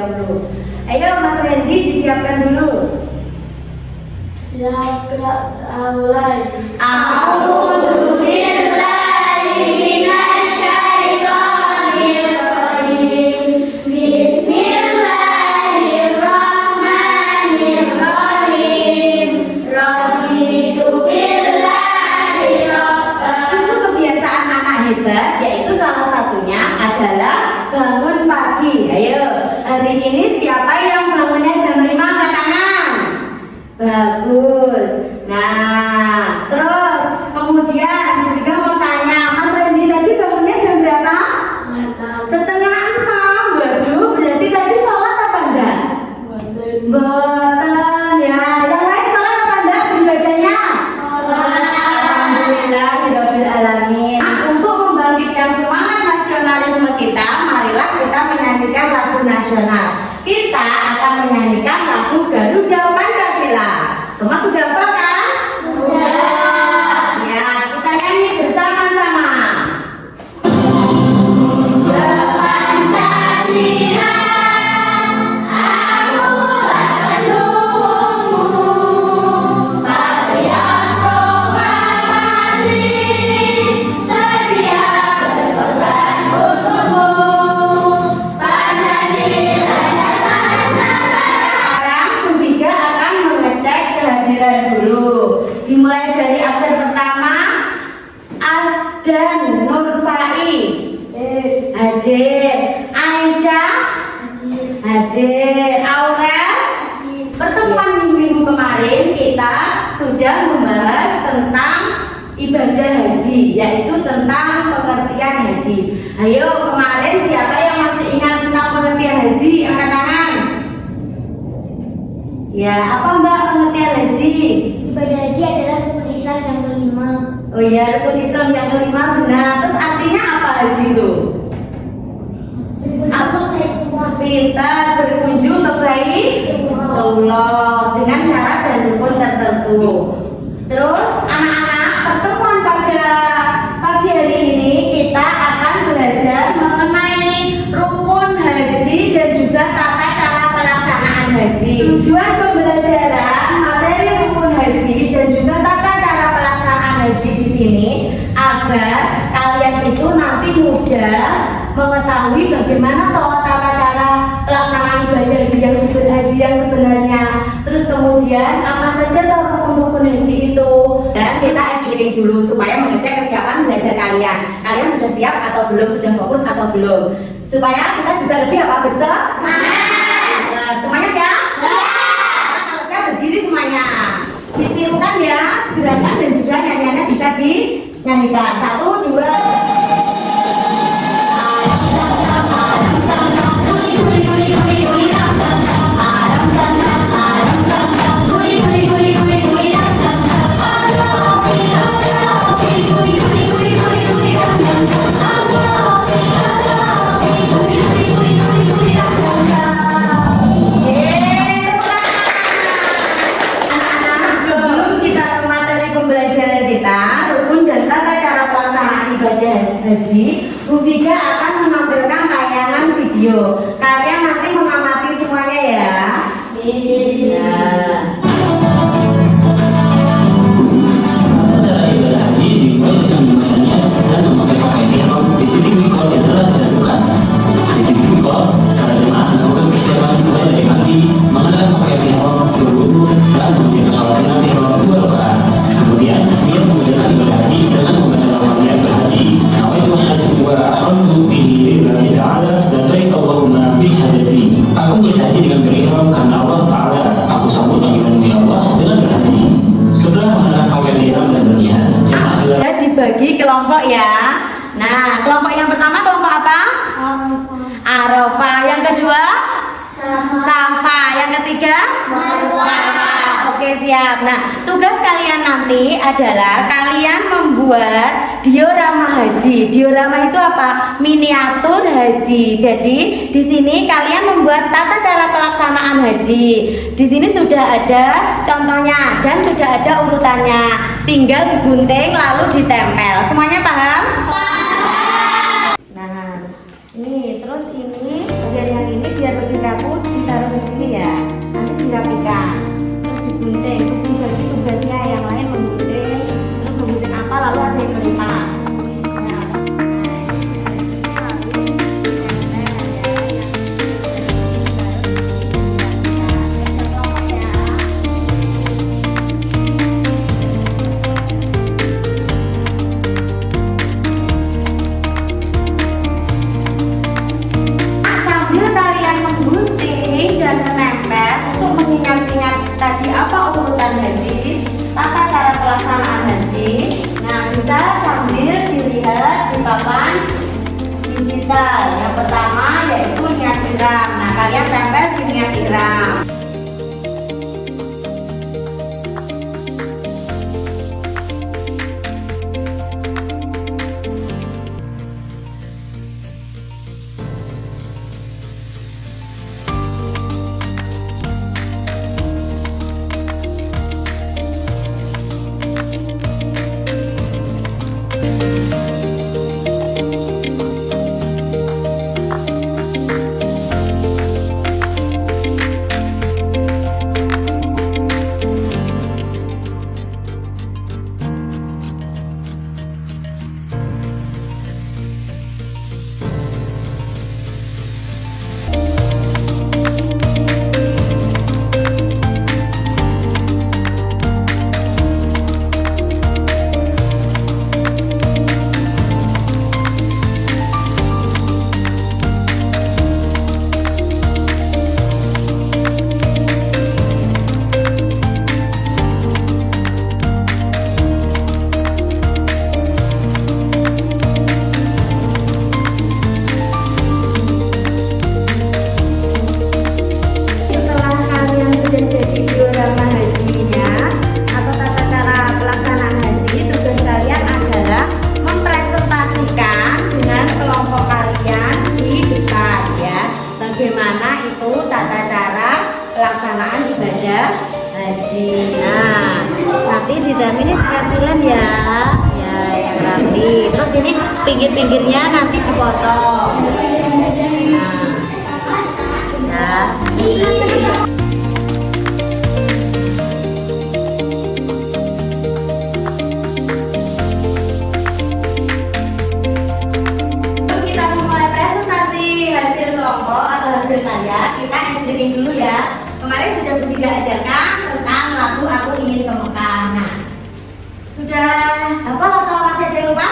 dahulu. Ayo Mas Randy disiapkan dulu. Siap, gerak, mulai. Yaitu salah satunya adalah bangun pagi. Ayo, hari ini siapa yang bangunnya jam 5 angkat tangan? Bagus. Nah, terus kemudian juga mau tanya, Mas Randy tadi bangunnya jam berapa? Setengah 6. Waduh, berarti tadi sholat apa enggak? Boten ya. Yang lain sholat apa enggak ibadahnya? Alhamdulillahirabbil alamin. Untuk membangkitkan semangat nasionalisme kita, marilah kita menyanyikan lagu nasional. Kita akan menyanyikan lagu Garuda Pancasila. Semua sudah hafal kan? Sudah. Ya, kita nyanyi bersama-sama. Dimulai dari absen pertama, Asdan Nurfai hadir, Aisyah hadir, Aurel. Pertemuan minggu kemarin kita sudah membahas tentang ibadah haji, yaitu tentang pengertian haji. Ayo, kemarin siapa yang masih ingat tentang pengertian haji? Angkat tangan. Ya, apa Mbak pengertian haji? Ibadah haji adalah rukun Islam yang kelima. Oh iya, rukun Islam yang kelima, benar. Terus artinya apa haji itu? Aku pintar berkunjung ke Baitullah dengan syarat dan rukun tertentu. Terus anak-anak, pertemuan pada pagi hari ini kita akan belajar mengenai rukun haji dan juga tata cara pelaksanaan haji. Tujuan pembelajaran materi rukun haji dan juga tata cara pelaksanaan haji di sini agar kalian itu nanti mudah mengetahui bagaimana tata cara pelaksanaan ibadah haji yang sebenarnya. Terus kemudian apa saja rukun haji itu, dan kita explaining dulu supaya mengecek kesiapan belajar kalian. Kalian sudah siap atau belum, sudah fokus atau belum, supaya kita juga lebih apa semuanya siap? Kalau siap berdiri semuanya, ditirukan ya gerakan dan juga nyanyiannya bisa dinyanyikan. 1, 2. Haji, Bu Vika akan menampilkan tayangan video. Kalian nanti mengamati semuanya ya. Iya. Ibadah haji dimulai dengan membacanya dan memakai pakaian ihram di titik mikot yang telah ditentukan. Di titik mikot, para jemaah melakukan persiapan mulai dari pagi, mengenakan pakaian ihram, berwudu, dan kemudian sholat sunat ihram 2 rakaat. Kemudian dia mengerjakan ibadah haji dengan membaca lafaz berhaji. Aku berhaji dengan berihram karena Allah Ta'ala. Aku sambut panggilanmu ya Allah dengan berhaji. Setelah mengenakan pakaian ihram dan berniat, jemaah dibagi kelompok ya. Nah, kelompok yang pertama kelompok apa? Arafah. Yang kedua? Safa. Yang ketiga? Marwah. Oke, siap. Nah, tugas kalian nanti adalah kalian membuat diorama haji. Diorama itu apa? Miniatur haji. Jadi di sini kalian membuat tata cara pelaksanaan haji. Di sini sudah ada contohnya dan sudah ada urutannya. Tinggal digunting lalu ditempel. Semuanya paham? Paham. Nah, ini terus ini bagian yang ini biar lebih rapuh kasih lem ya. Ya, yang rapi. Terus ini pinggir-pinggirnya nanti dipotong. Nah, ya. Kita memulai presentasi hasil kelompok atau hasil karya. Kita streaming dulu ya. Kemarin sudah Bunda ajarkan tentang lagu Aku Ingin ke Mekah. Nah, sudah hafal atau masih ada yang lupa?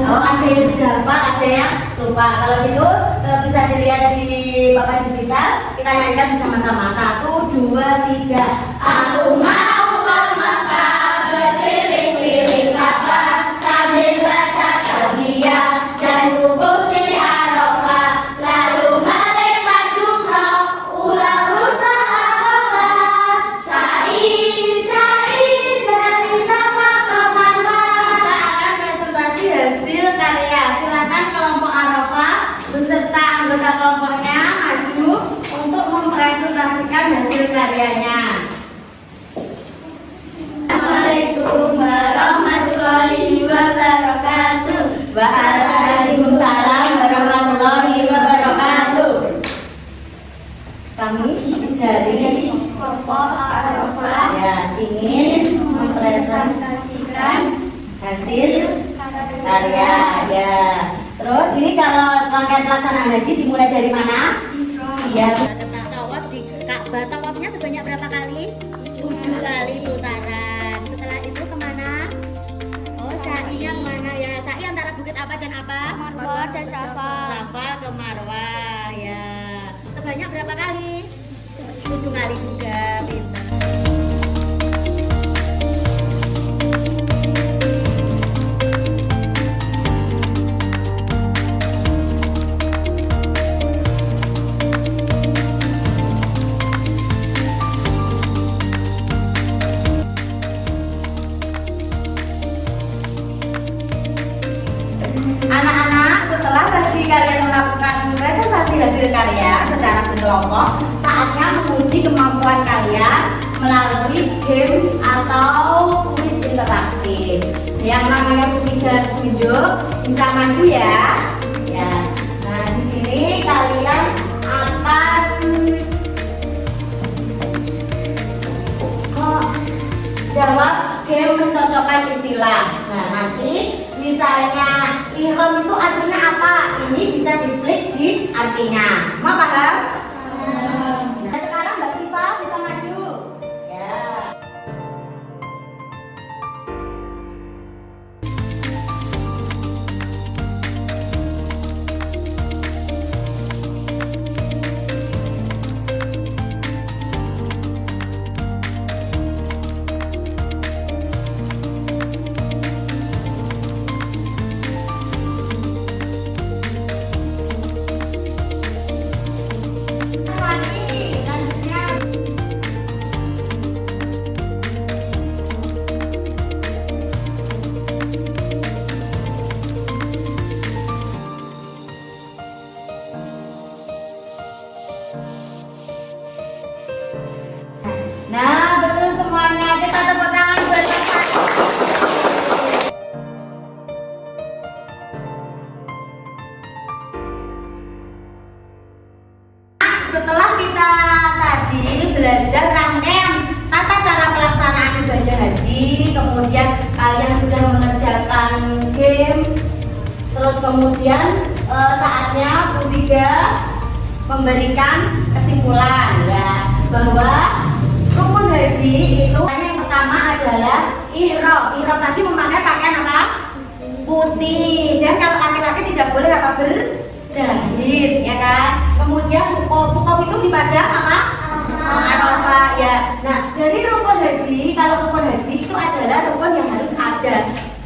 Oh, ada yang sudah hafal, ada yang lupa. Kalau gitu bisa dilihat di papan digital. Kita nyanyikan bersama-sama. 1, 2, 3. Aku mau ke Mekah, berkeliling-keliling Ka'bah sambil baca talbiyah dan wukuf di Arafah, lalu melempar jumroh, ulang rusak Arafah, syair dari Safa ke Marwah. Kita akan presentasi hasil karya. Silakan kelompok Arafah beserta anggota kelompoknya maju untuk mempresentasikan hasil karyanya. Assalamualaikum warahmatullahi wabarakatuh. Waalaikumsalam warahmatullahi wabarakatuh. Kami dari Kelompok Arafah ya ingin mempresentasikan hasil karya ya. Terus ini kalau rangkaian pelaksanaan haji dimulai dari mana? Iya. Tentang tawaf di Ka'bah. Tawafnya sebanyak berapa kali? 7 kali putaran. Setelah itu kemana? Oh, sa'inya kemana ya? Sa'i antara bukit apa dan apa? Marwah dan Safa. Safa ke Marwah ya. Sebanyak berapa kali? 7 kali juga. Pintar. Anak-anak, setelah tadi kalian melakukan presentasi hasil karya secara berkelompok, saatnya menguji kemampuan kalian melalui games atau kuis interaktif. Yang namanya kuis dan tunjuk bisa maju ya. Ya. Nah, di sini kalian akan jawab game mencocokkan istilah. Nah, nanti misalnya ihram itu artinya apa? Ini bisa diklik di artinya. Semua paham? Nah, sekarang Mbak Siva bisa maju. Ya. Lagi, lanjutnya. Nah, betul semuanya. Kita tepuk tangan buat Bapak. Setelah kita tadi belajar rangkaian tata cara pelaksanaan ibadah haji, kemudian kalian sudah mengerjakan game, terus kemudian saatnya Bu Tiga memberikan kesimpulan ya bahwa rukun haji itu yang pertama adalah ihram. Ihram tadi memakai pakaian apa? Putih. Dan kalau laki-laki tidak boleh apa berjahit, ya kan? Kemudian wukuf itu di padang apa? Arafah ya. Nah, dari rukun haji, kalau rukun haji itu adalah rukun yang harus ada.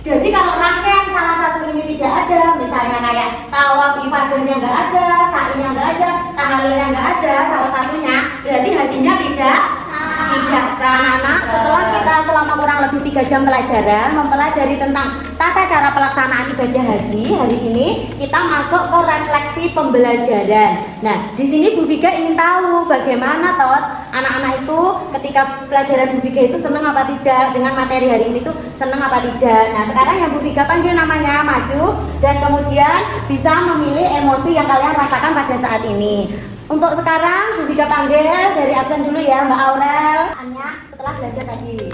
Jadi kalau rangkaian salah satu ini tidak ada, misalnya kayak tawaf ibadahnya nggak ada, sa'inya nggak ada, tahallulnya nggak ada, salah satunya, berarti hajinya tidak sah. Tidak sah. Anak-anak, setelah kita selama kurang lebih 3 jam pelajaran mempelajari tentang tata cara pelaksanaan ibadah haji, hari ini kita masuk ke refleksi pembelajaran. Nah, di sini Bu Vika ingin tahu bagaimana Tot anak-anak itu ketika pelajaran Bu Vika itu senang apa tidak dengan materi hari ini tuh senang apa tidak. Nah, sekarang yang Bu Vika panggil namanya maju dan kemudian bisa memilih emosi yang kalian rasakan pada saat ini. Untuk sekarang Bu Vika panggil dari absen dulu ya Mbak Aurel. Anya setelah belajar tadi.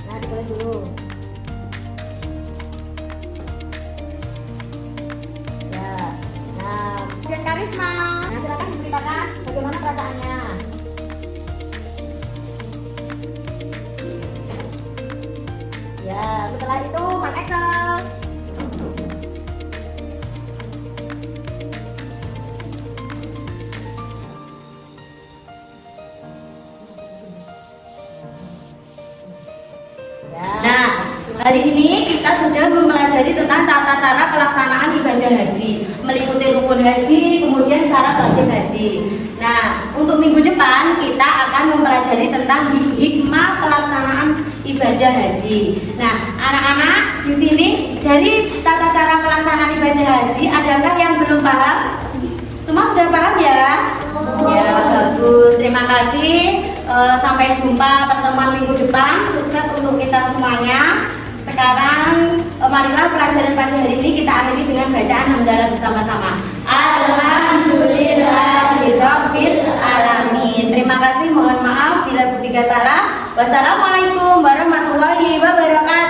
Nah, ditulis dulu. Ya. Nah, kemudian Karisma. Nah, silakan diceritakan bagaimana perasaannya. Ya, setelah itu Mas Excel. Nah, hari ini kita sudah mempelajari tentang tata cara pelaksanaan ibadah haji, meliputi rukun haji, kemudian syarat wajib haji. Nah, untuk minggu depan kita akan mempelajari tentang hikmah pelaksanaan ibadah haji. Nah, anak-anak di sini dari tata cara pelaksanaan ibadah haji, adakah yang belum paham? Semua sudah paham ya? Ya, bagus. Terima kasih. Sampai jumpa pertemuan minggu depan. Sukses untuk kita semuanya. Sekarang marilah pelajaran pada hari ini kita akhiri dengan bacaan hamdalah bersama-sama. Alhamdulillahirabbil alamin. Terima kasih. Mohon maaf bila Bu Vika salah. Wassalamualaikum warahmatullahi wabarakatuh.